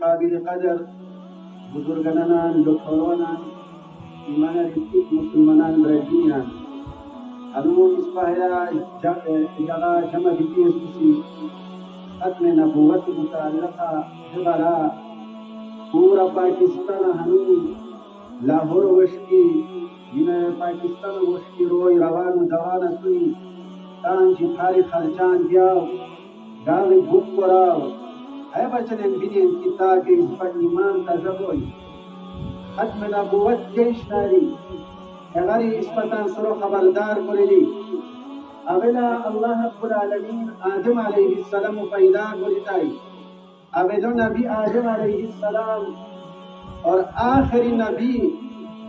قابل قدر بزرگانان لطفرانان ایمان ریتیک مسلمانان برجینان هنون اسپاهیا جگہ جمع بیتی اسوسی ختم نبوت متعلقہ جبرا پورا پاکستان هنون لاهور وشکی من پاکستان وشکی روی روان دوان سوی تانجی پاری خرچان دیاو گاوی بھوک کراو ہے بچنن بینین کتاب اس پر ایمان تزبوی ختم نبوت جیش ناری اگری اس پتان سرو خبردار کردی اولا اللہ رب العالمین آدم علیہ السلام پیدا کردی اولا نبی آدم علیہ السلام اور آخری نبی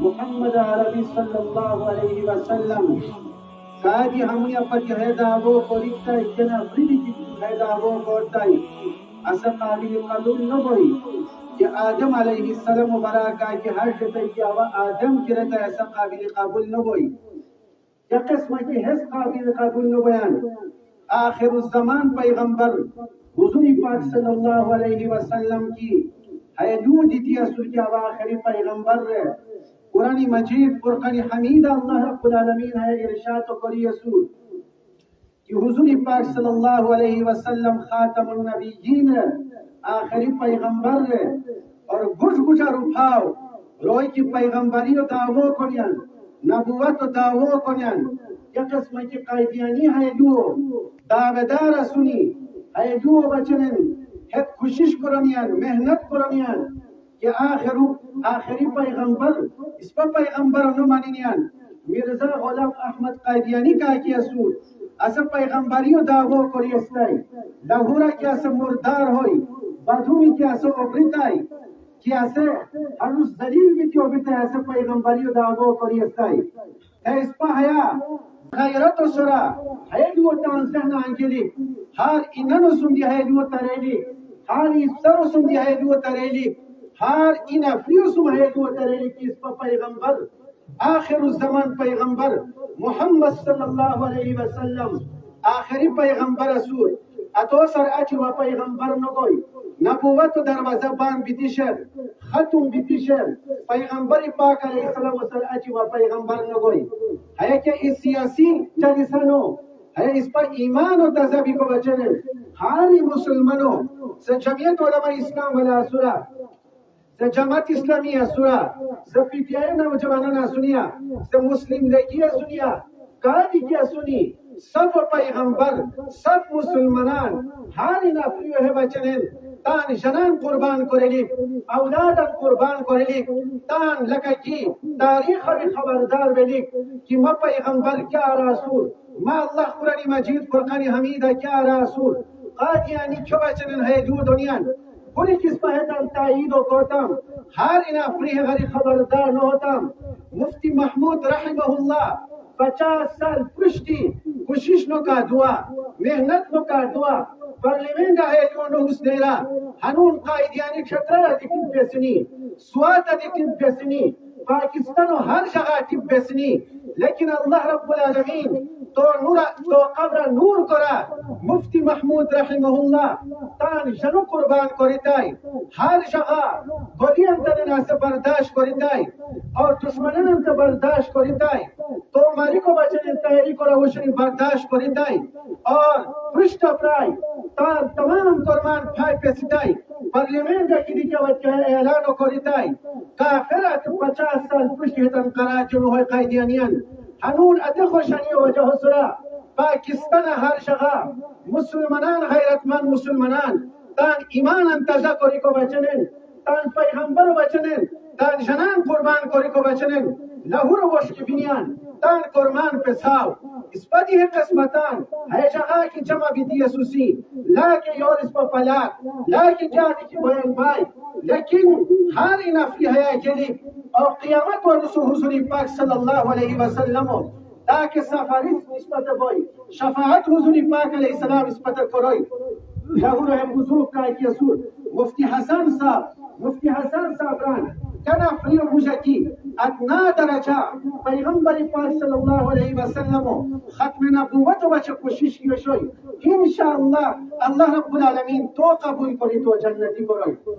محمد عربی صلی اللہ علیہ وسلم کاجی ہمیں اپنی حیدابوں کو لکھتا ہے جنا فریدی کی حیدابوں کو لکھتا ہے اصلا قابل قبول نہ ہوئی کہ آدم علیہ السلام براکا کی ہر شتے کی آدم کی رہتا ایسا قابل قبول نہ ہوئی یا قسم کی حس قابل قبول نہ بیان آخر الزمان پیغمبر حضور پاک صلی اللہ علیہ وسلم کی حیدود دیتی اصول کی آخری پیغمبر رہے قرآن مجید فرقان حمید اللہ رب العالمین ہے ارشاد قری اصول کہ حضور پاک صلی اللہ علیہ وسلم خاتم النبیین آخری پیغمبر ہے اور گھٹ گھٹا رفاو روئی کی پیغمبری و دعوو کنیان نبوت و دعوو کنیان یا قسم کی قائدیانی ہے جو دعویدار سنی ہے جو بچنن حد کوشش کرنیان محنت کرنیان کہ آخری پیغمبر اس پر پیغمبر نو مانینیان مرزا غلام احمد قائدیانی کا کی اصول اسا پیغمبری و دعوو کری استائی لاہورا کی اسا مردار ہوئی بدومی کی اسا اگریتائی کی اسا ہنوز دلیل بھی کی اگریتائی اسا پیغمبری و دعوو کری استائی ہے اس پا حیا غیرت و سرا حیدو تانزہن آنگلی ہار اننو سندی حیدو تریلی ہار اسرو سندی حیدو تریلی ہار ان افریوسم حیدو تریلی کی اس پا پیغمبر آخر الزمان پیغمبر محمد صلی اللہ علیہ وسلم آخری پیغمبر رسول اتو سر اچی و پیغمبر نگوی نبوت دروازہ بان بیتیشر ختم بیتیشر پیغمبر پاک علیہ السلام سر اچی و پیغمبر نگوی ہے کہ اس سیاسی جلسنو ہے اس پر ایمان و تذبی کو بچنے ہاری مسلمانوں سے جمعیت علماء اسلام والا سورہ سے جماعت اسلامی سورا سے پی ٹی آئی نوجوانوں سنیا سے مسلم لیگی سنیا قاضی کیا سنی سب پیغمبر سب مسلمانان ہاری نافریو ہے بچنین تان جنان قربان کریلی اولاد قربان کریلی تان لکا کی تاریخ بھی خبردار بیلی کہ ما پیغمبر کیا رسول ما اللہ قرآن مجید فرقان حمیدہ کیا رسول قادیانی کیوں بچنین ہے دو دنیا پوری کس پہتاں تائید و کوتاں ہر ان افریح غری خبردار نہ ہوتاں مفتی محمود رحمہ اللہ 50 سال پشتی کوشش نو کا دعا محنت نو کا دعا پارلیمنٹ ہے جو نو اس دیرا ہنون قائدیانی چھترا دیکن پیسنی سوات دیکن پیسنی پاکستان و ہر جگہ ٹپ پیسنی لیکن اللہ رب العالمین تو قبر نور کرا مفتی محمود رحمہ اللہ تان جنو قربان کریتائی ہر جگہ گلی انترین سے برداشت کریتائی اور دشمنان انت برداشت کریتائی تو ماری کو بچن تیاری کرا وشنی برداشت کریتائی اور پرشت اپرائی تان تمام قربان پھائی پیسیتائی پارلیمنٹ کی دیکھا وچہ اعلانو کریتائی کافرات 50 سال پرشت ہتن قراجنو ہوئی قائدیانیان ہنون ادھے خوشانی وجہ سرا پاکستان ہر جگہ مسلمانان غیرتمند مسلمانان تان ایمان انتظا کری کو بچنن تان پیغمبر بچنن تان جنان قربان کری کو بچنن لہور وشک بینیان تان قربان پساو اس پتی ہے قسمتان ہے جگہ کی جمع بیتی اسوسی لیکن یور اس پر پلاک لیکن جانی کی بہن بائی لیکن ہاری نفی ہے جلی اور قیامت و رسول حضور پاک صلی اللہ علیہ وسلم تاکہ سفارت نسبت ہوئی شفاعت حضور پاک علیہ السلام نسبت کروئی لہور ہے بزرگ کا ایک یسور مفتی حسن صاحب ران کنا فریو مجھکی اتنا درجہ پیغمبر پاک صلی اللہ علیہ وسلم ختم نبوت و بچہ کوشش کی شوئی انشاءاللہ اللہ رب العالمین تو قبول کری تو جنتی کروئی